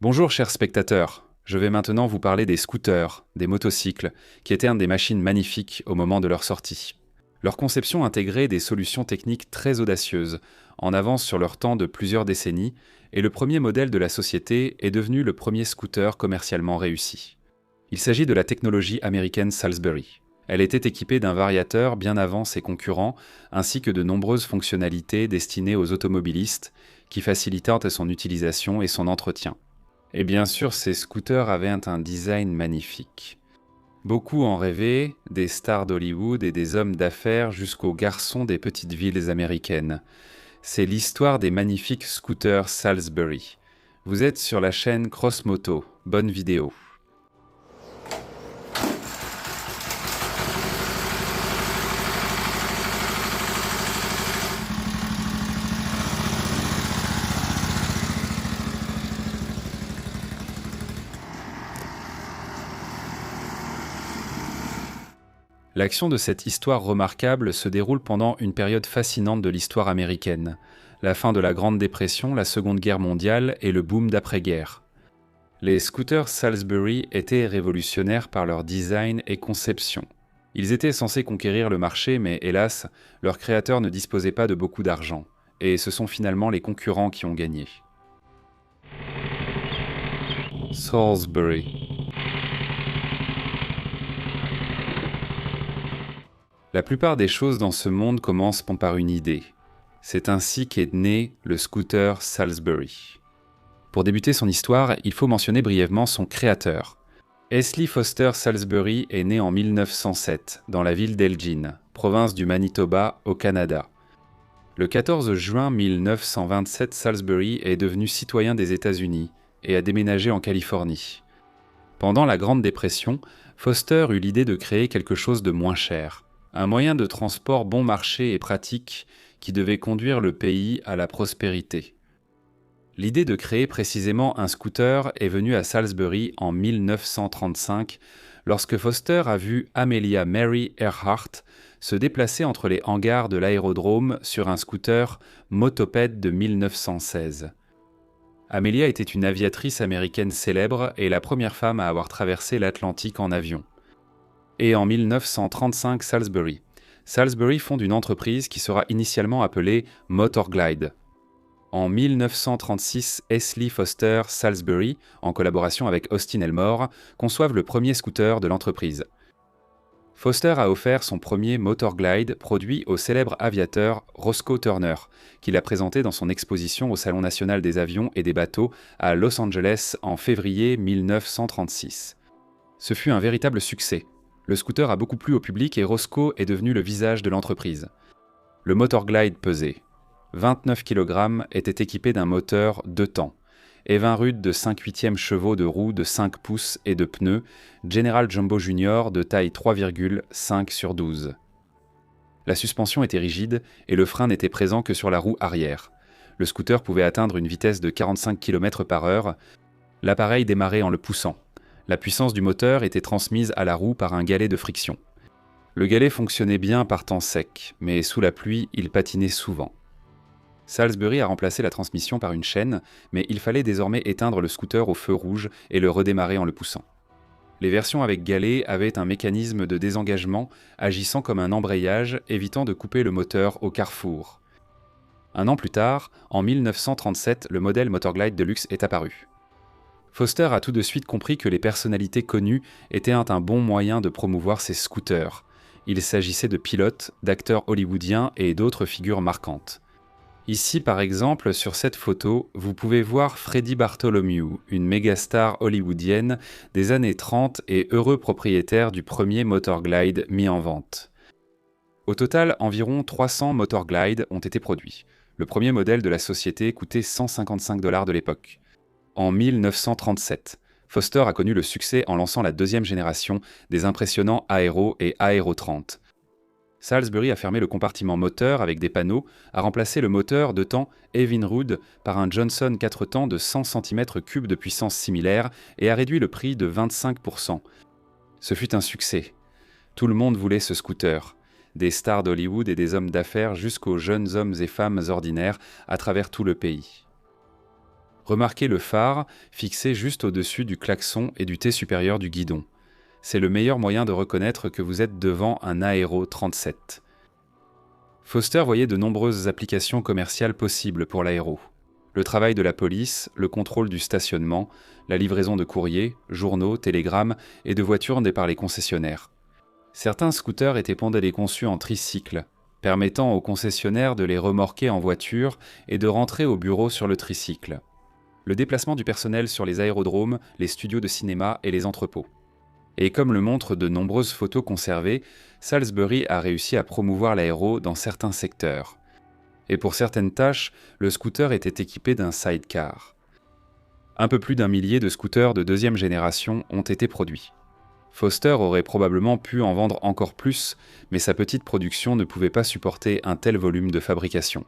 Bonjour chers spectateurs, je vais maintenant vous parler des scooters, des motocycles, qui étaient des machines magnifiques au moment de leur sortie. Leur conception intégrait des solutions techniques très audacieuses, en avance sur leur temps de plusieurs décennies, et le premier modèle de la société est devenu le premier scooter commercialement réussi. Il s'agit de la technologie américaine Salisbury. Elle était équipée d'un variateur bien avant ses concurrents, ainsi que de nombreuses fonctionnalités destinées aux automobilistes, qui facilitaient son utilisation et son entretien. Et bien sûr, ces scooters avaient un design magnifique. Beaucoup en rêvaient, des stars d'Hollywood et des hommes d'affaires jusqu'aux garçons des petites villes américaines. C'est l'histoire des magnifiques scooters Salisbury. Vous êtes sur la chaîne Cross Moto. Bonne vidéo. L'action de cette histoire remarquable se déroule pendant une période fascinante de l'histoire américaine, la fin de la Grande Dépression, la Seconde Guerre mondiale et le boom d'après-guerre. Les scooters Salisbury étaient révolutionnaires par leur design et conception. Ils étaient censés conquérir le marché, mais hélas, leurs créateurs ne disposaient pas de beaucoup d'argent, et ce sont finalement les concurrents qui ont gagné. Salisbury. La plupart des choses dans ce monde commencent par une idée. C'est ainsi qu'est né le scooter Salisbury. Pour débuter son histoire, il faut mentionner brièvement son créateur. Leslie Foster Salisbury est né en 1907 dans la ville d'Elgin, province du Manitoba, au Canada. Le 14 juin 1927, Salisbury est devenu citoyen des États-Unis et a déménagé en Californie. Pendant la Grande Dépression, Foster eut l'idée de créer quelque chose de moins cher. Un moyen de transport bon marché et pratique qui devait conduire le pays à la prospérité. L'idée de créer précisément un scooter est venue à Salisbury en 1935 lorsque Foster a vu Amelia Mary Earhart se déplacer entre les hangars de l'aérodrome sur un scooter motoped de 1916. Amelia était une aviatrice américaine célèbre et la première femme à avoir traversé l'Atlantique en avion. Et en 1935, Salisbury fonde une entreprise qui sera initialement appelée Motorglide. En 1936, Leslie Foster Salisbury, en collaboration avec Austin Elmore, conçoivent le premier scooter de l'entreprise. Foster a offert son premier Motorglide produit au célèbre aviateur Roscoe Turner, qu'il a présenté dans son exposition au Salon national des avions et des bateaux à Los Angeles en février 1936. Ce fut un véritable succès. Le scooter a beaucoup plu au public et Roscoe est devenu le visage de l'entreprise. Le Motorglide pesait 29 kg, était équipé d'un moteur 2 temps, Evinrude de 5/8 chevaux de roue de 5 pouces et de pneus, General Jumbo Junior de taille 3,5/12. La suspension était rigide et le frein n'était présent que sur la roue arrière. Le scooter pouvait atteindre une vitesse de 45 km/h. L'appareil démarrait en le poussant. La puissance du moteur était transmise à la roue par un galet de friction. Le galet fonctionnait bien par temps sec, mais sous la pluie, il patinait souvent. Salisbury a remplacé la transmission par une chaîne, mais il fallait désormais éteindre le scooter au feu rouge et le redémarrer en le poussant. Les versions avec galet avaient un mécanisme de désengagement agissant comme un embrayage, évitant de couper le moteur au carrefour. Un an plus tard, en 1937, le modèle Motorglide Deluxe est apparu. Foster a tout de suite compris que les personnalités connues étaient un bon moyen de promouvoir ces scooters. Il s'agissait de pilotes, d'acteurs hollywoodiens et d'autres figures marquantes. Ici, par exemple, sur cette photo, vous pouvez voir Freddie Bartholomew, une mégastar hollywoodienne des années 30 et heureux propriétaire du premier Motorglide mis en vente. Au total, environ 300 Motorglide ont été produits. Le premier modèle de la société coûtait 155 $ de l'époque. En 1937, Foster a connu le succès en lançant la deuxième génération des impressionnants Aero et Aero 30. Salisbury a fermé le compartiment moteur avec des panneaux, a remplacé le moteur de temps Evinrude par un Johnson 4 temps de 100 cm3 de puissance similaire et a réduit le prix de 25%. Ce fut un succès. Tout le monde voulait ce scooter. Des stars d'Hollywood et des hommes d'affaires jusqu'aux jeunes hommes et femmes ordinaires à travers tout le pays. Remarquez le phare fixé juste au-dessus du klaxon et du T supérieur du guidon. C'est le meilleur moyen de reconnaître que vous êtes devant un Aero 37. Foster voyait de nombreuses applications commerciales possibles pour l'aéro. Le travail de la police, le contrôle du stationnement, la livraison de courriers, journaux, télégrammes et de voitures nées par les concessionnaires. Certains scooters étaient pondés conçus en tricycle, permettant aux concessionnaires de les remorquer en voiture et de rentrer au bureau sur le tricycle. Le déplacement du personnel sur les aérodromes, les studios de cinéma et les entrepôts. Et comme le montrent de nombreuses photos conservées, Salisbury a réussi à promouvoir l'aéro dans certains secteurs. Et pour certaines tâches, le scooter était équipé d'un sidecar. Un peu plus d'1 millier de scooters de deuxième génération ont été produits. Foster aurait probablement pu en vendre encore plus, mais sa petite production ne pouvait pas supporter un tel volume de fabrication.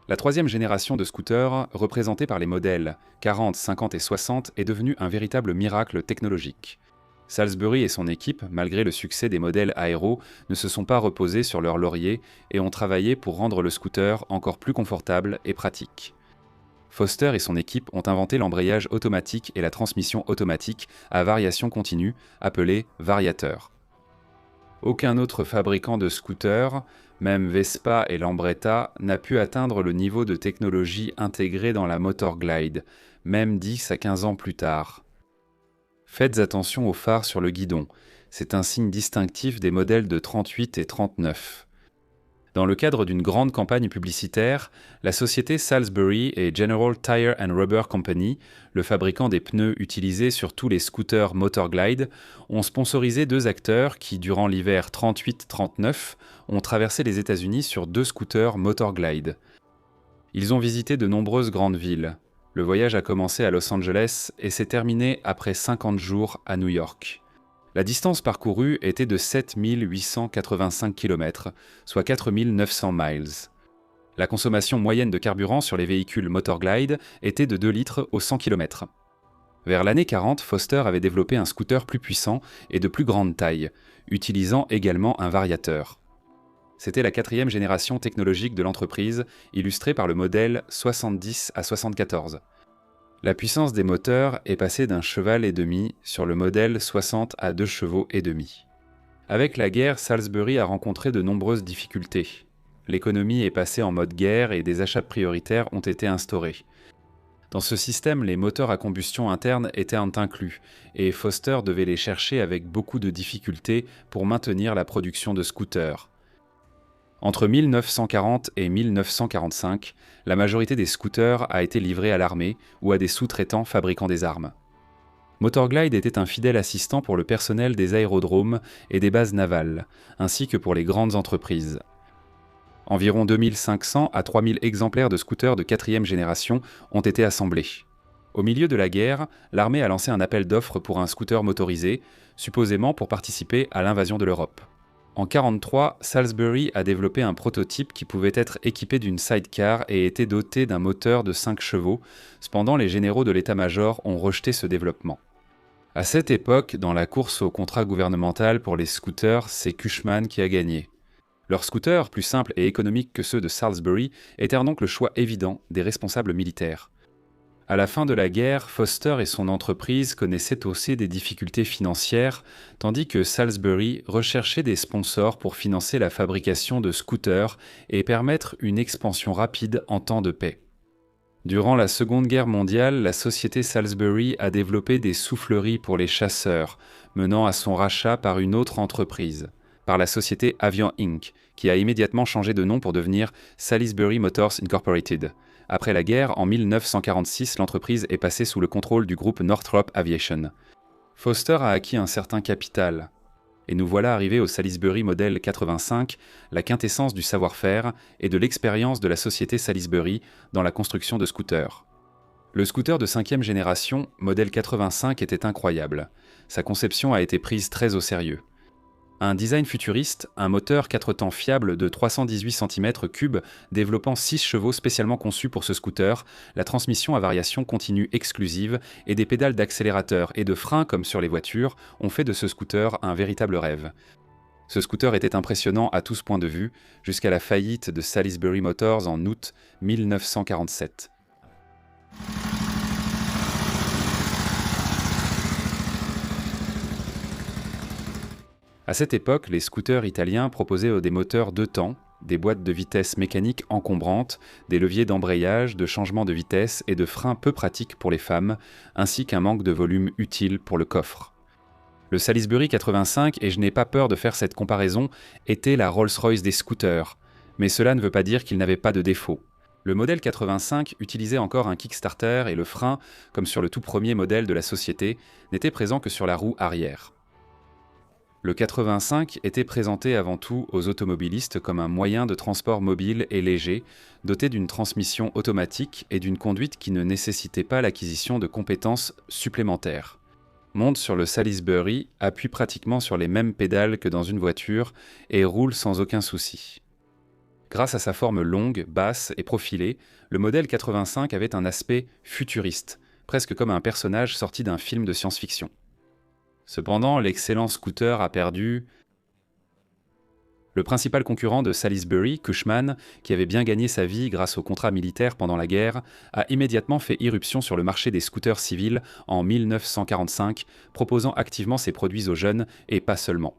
La troisième génération de scooters, représentée par les modèles 40, 50 et 60, est devenue un véritable miracle technologique. Salisbury et son équipe, malgré le succès des modèles aéro, ne se sont pas reposés sur leurs lauriers et ont travaillé pour rendre le scooter encore plus confortable et pratique. Foster et son équipe ont inventé l'embrayage automatique et la transmission automatique à variation continue, appelée variateur. Aucun autre fabricant de scooters, même Vespa et Lambretta, n'a pu atteindre le niveau de technologie intégré dans la Motor Glide, même 10 à 15 ans plus tard. Faites attention aux phares sur le guidon, c'est un signe distinctif des modèles de 38 et 39. Dans le cadre d'une grande campagne publicitaire, la société Salisbury et General Tire and Rubber Company, le fabricant des pneus utilisés sur tous les scooters Motor Glide, ont sponsorisé 2 acteurs qui, durant l'hiver 38-39, ont traversé les États-Unis sur 2 scooters Motor Glide. Ils ont visité de nombreuses grandes villes. Le voyage a commencé à Los Angeles et s'est terminé après 50 jours à New York. La distance parcourue était de 7 885 km, soit 4 900 miles. La consommation moyenne de carburant sur les véhicules Motor Glide était de 2 litres au 100 km. Vers l'année 40, Foster avait développé un scooter plus puissant et de plus grande taille, utilisant également un variateur. C'était la 4e génération technologique de l'entreprise, illustrée par le modèle 70 à 74. La puissance des moteurs est passée d'1,5 cheval sur le modèle 60 à 2,5 chevaux. Avec la guerre, Salisbury a rencontré de nombreuses difficultés. L'économie est passée en mode guerre et des achats prioritaires ont été instaurés. Dans ce système, les moteurs à combustion interne étaient inclus, et Foster devait les chercher avec beaucoup de difficultés pour maintenir la production de scooters. Entre 1940 et 1945, la majorité des scooters a été livrée à l'armée ou à des sous-traitants fabriquant des armes. Motor Glide était un fidèle assistant pour le personnel des aérodromes et des bases navales, ainsi que pour les grandes entreprises. Environ 2500 à 3000 exemplaires de scooters de 4e génération ont été assemblés. Au milieu de la guerre, l'armée a lancé un appel d'offres pour un scooter motorisé, supposément pour participer à l'invasion de l'Europe. En 1943, Salisbury a développé un prototype qui pouvait être équipé d'une sidecar et était doté d'un moteur de 5 chevaux. Cependant, les généraux de l'état-major ont rejeté ce développement. À cette époque, dans la course au contrat gouvernemental pour les scooters, c'est Cushman qui a gagné. Leurs scooters, plus simples et économiques que ceux de Salisbury, étaient donc le choix évident des responsables militaires. À la fin de la guerre, Foster et son entreprise connaissaient aussi des difficultés financières, tandis que Salisbury recherchait des sponsors pour financer la fabrication de scooters et permettre une expansion rapide en temps de paix. Durant la Seconde Guerre mondiale, la société Salisbury a développé des souffleries pour les chasseurs, menant à son rachat par une autre entreprise, par la société Avion Inc., qui a immédiatement changé de nom pour devenir Salisbury Motors Incorporated. Après la guerre, en 1946, l'entreprise est passée sous le contrôle du groupe Northrop Aviation. Foster a acquis un certain capital. Et nous voilà arrivés au Salisbury Model 85, la quintessence du savoir-faire et de l'expérience de la société Salisbury dans la construction de scooters. Le scooter de 5e génération, Model 85, était incroyable. Sa conception a été prise très au sérieux. Un design futuriste, un moteur 4 temps fiable de 318 cm3 développant 6 chevaux spécialement conçus pour ce scooter, la transmission à variation continue exclusive et des pédales d'accélérateur et de frein comme sur les voitures ont fait de ce scooter un véritable rêve. Ce scooter était impressionnant à tous points de vue, jusqu'à la faillite de Salisbury Motors en août 1947. À cette époque, les scooters italiens proposaient des moteurs 2 temps, des boîtes de vitesse mécaniques encombrantes, des leviers d'embrayage, de changement de vitesse et de freins peu pratiques pour les femmes, ainsi qu'un manque de volume utile pour le coffre. Le Salisbury 85, et je n'ai pas peur de faire cette comparaison, était la Rolls-Royce des scooters, mais cela ne veut pas dire qu'il n'avait pas de défauts. Le modèle 85 utilisait encore un kickstarter et le frein, comme sur le tout premier modèle de la société, n'était présent que sur la roue arrière. Le 85 était présenté avant tout aux automobilistes comme un moyen de transport mobile et léger, doté d'une transmission automatique et d'une conduite qui ne nécessitait pas l'acquisition de compétences supplémentaires. Monte sur le Salisbury, appuie pratiquement sur les mêmes pédales que dans une voiture et roule sans aucun souci. Grâce à sa forme longue, basse et profilée, le modèle 85 avait un aspect futuriste, presque comme un personnage sorti d'un film de science-fiction. Cependant, l'excellent scooter a perdu. Le principal concurrent de Salisbury, Cushman, qui avait bien gagné sa vie grâce au contrat militaire pendant la guerre, a immédiatement fait irruption sur le marché des scooters civils en 1945, proposant activement ses produits aux jeunes et pas seulement.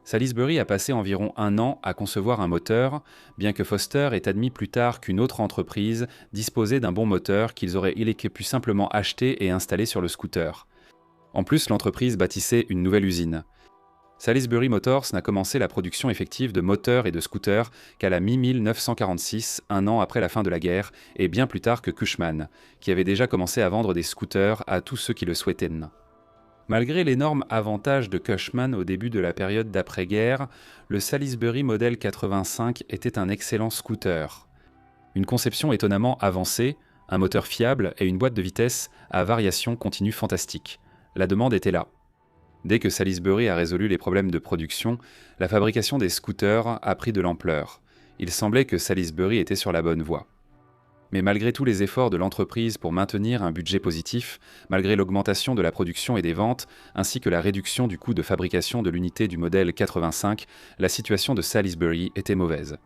Salisbury a passé environ 1 an à concevoir un moteur, bien que Foster ait admis plus tard qu'une autre entreprise disposait d'un bon moteur qu'ils auraient pu simplement acheter et installer sur le scooter. En plus, l'entreprise bâtissait une nouvelle usine. Salisbury Motors n'a commencé la production effective de moteurs et de scooters qu'à la mi-1946, 1 an après la fin de la guerre, et bien plus tard que Cushman, qui avait déjà commencé à vendre des scooters à tous ceux qui le souhaitaient. Malgré l'énorme avantage de Cushman au début de la période d'après-guerre, le Salisbury Model 85 était un excellent scooter. Une conception étonnamment avancée, un moteur fiable et une boîte de vitesse à variation continue fantastique. La demande était là. Dès que Salisbury a résolu les problèmes de production, la fabrication des scooters a pris de l'ampleur. Il semblait que Salisbury était sur la bonne voie. Mais malgré tous les efforts de l'entreprise pour maintenir un budget positif, malgré l'augmentation de la production et des ventes, ainsi que la réduction du coût de fabrication de l'unité du modèle 85, la situation de Salisbury était mauvaise.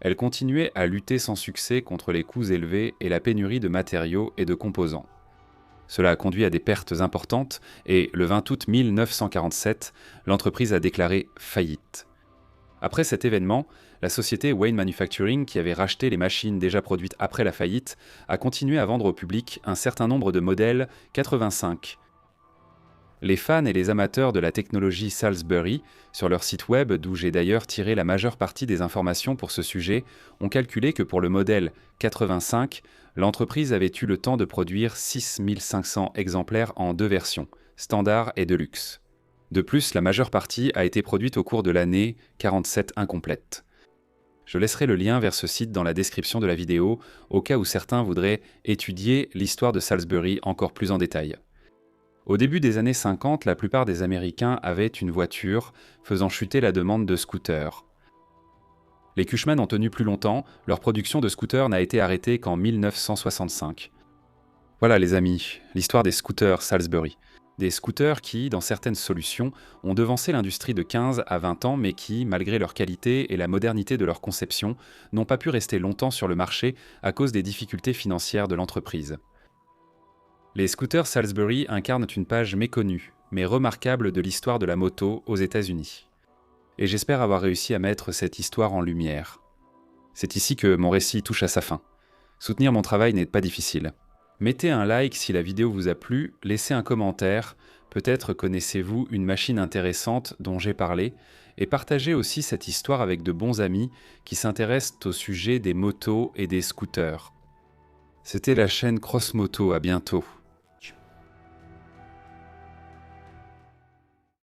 Elle continuait à lutter sans succès contre les coûts élevés et la pénurie de matériaux et de composants. Cela a conduit à des pertes importantes et, le 20 août 1947, l'entreprise a déclaré faillite. Après cet événement, la société Wayne Manufacturing, qui avait racheté les machines déjà produites après la faillite, a continué à vendre au public un certain nombre de modèles 85. Les fans et les amateurs de la technologie Salisbury, sur leur site web, d'où j'ai d'ailleurs tiré la majeure partie des informations pour ce sujet, ont calculé que pour le modèle 85, l'entreprise avait eu le temps de produire 6500 exemplaires en 2 versions, standard et de luxe. De plus, la majeure partie a été produite au cours de l'année 47 incomplète. Je laisserai le lien vers ce site dans la description de la vidéo, au cas où certains voudraient étudier l'histoire de Salisbury encore plus en détail. Au début des années 50, la plupart des Américains avaient une voiture, faisant chuter la demande de scooters. Les Cushman ont tenu plus longtemps, leur production de scooters n'a été arrêtée qu'en 1965. Voilà les amis, l'histoire des scooters Salisbury. Des scooters qui, dans certaines solutions, ont devancé l'industrie de 15 à 20 ans, mais qui, malgré leur qualité et la modernité de leur conception, n'ont pas pu rester longtemps sur le marché à cause des difficultés financières de l'entreprise. Les scooters Salisbury incarnent une page méconnue, mais remarquable de l'histoire de la moto aux États-Unis. Et j'espère avoir réussi à mettre cette histoire en lumière. C'est ici que mon récit touche à sa fin. Soutenir mon travail n'est pas difficile. Mettez un like si la vidéo vous a plu, laissez un commentaire, peut-être connaissez-vous une machine intéressante dont j'ai parlé, et partagez aussi cette histoire avec de bons amis qui s'intéressent au sujet des motos et des scooters. C'était la chaîne Crossmoto, à bientôt.